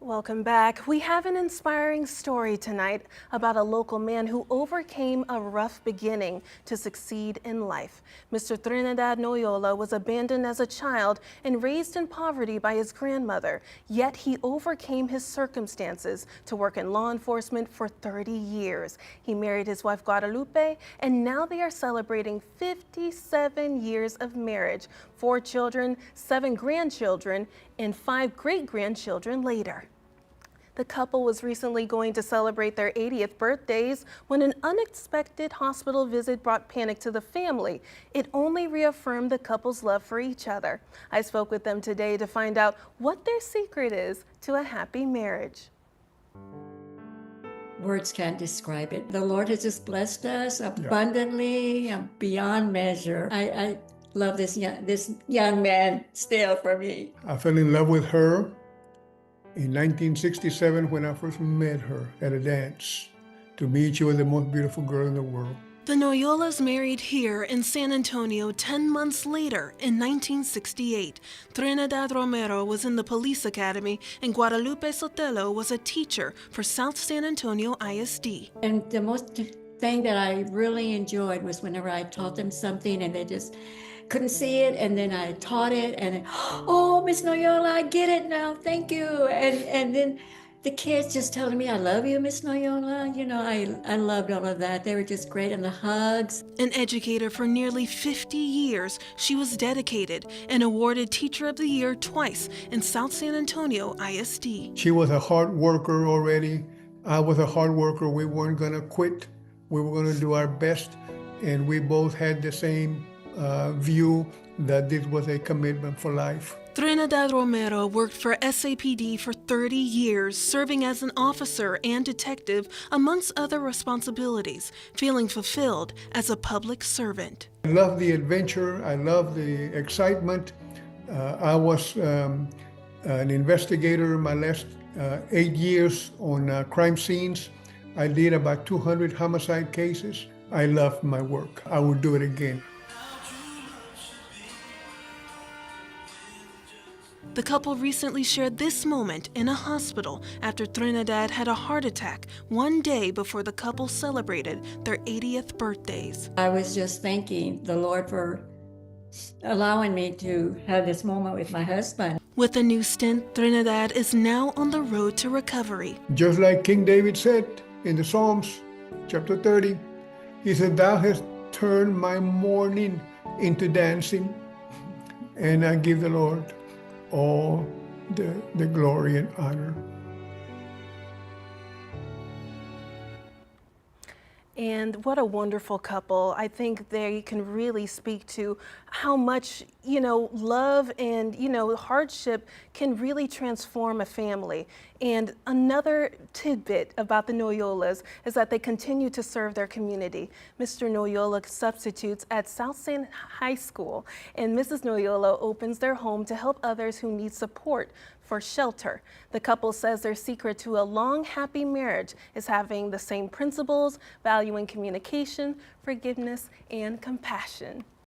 Welcome back. We have an inspiring story tonight about a local man who overcame a rough beginning to succeed in life. Mr. Trinidad Noyola was abandoned as a child and raised in poverty by his grandmother, yet he overcame his circumstances to work in law enforcement for 30 years. He married his wife Guadalupe, and now they are celebrating 57 years of marriage, 4 children, 7 grandchildren, and 5 great-grandchildren later. The couple was recently going to celebrate their 80th birthdays when an unexpected hospital visit brought panic to the family. It only reaffirmed the couple's love for each other. I spoke with them today to find out what their secret is to a happy marriage. Words can't describe it. The Lord has just blessed us abundantly and beyond measure. I love this young man still for me. I fell in love with her in 1967 when I first met her at a dance. To me, she was the most beautiful girl in the world. The Noyolas married here in San Antonio 10 months later in 1968. Trinidad Romero was in the police academy and Guadalupe Sotelo was a teacher for South San Antonio ISD. And the most thing that I really enjoyed was whenever I taught them something and they just couldn't see it, and then I taught it, and oh, Miss Noyola, I get it now, thank you. And then the kids just telling me, I love you, Miss Noyola. You know, I loved all of that. They were just great, and the hugs. An educator for nearly 50 years, she was dedicated and awarded Teacher of the Year twice in South San Antonio ISD. She was a hard worker already. I was a hard worker. We weren't gonna quit. We were gonna do our best, and we both had the same view that this was a commitment for life. Trinidad Romero worked for SAPD for 30 years, serving as an officer and detective, amongst other responsibilities, feeling fulfilled as a public servant. I love the adventure. I love the excitement. I was an investigator my last 8 years on crime scenes. I did about 200 homicide cases. I loved my work. I would do it again. The couple recently shared this moment in a hospital after Trinidad had a heart attack one day before the couple celebrated their 80th birthdays. I was just thanking the Lord for allowing me to have this moment with my husband. With a new stint, Trinidad is now on the road to recovery. Just like King David said in the Psalms, chapter 30, he said, "Thou hast turned my mourning into dancing," and I give the Lord all the glory and honor. And what a wonderful couple. I think they can really speak to how much, love and, hardship can really transform a family. And another tidbit about the Noyolas is that they continue to serve their community. Mr. Noyola substitutes at South San High School, and Mrs. Noyola opens their home to help others who need support for shelter. The couple says their secret to a long, happy marriage is having the same principles, valuing communication, forgiveness, and compassion.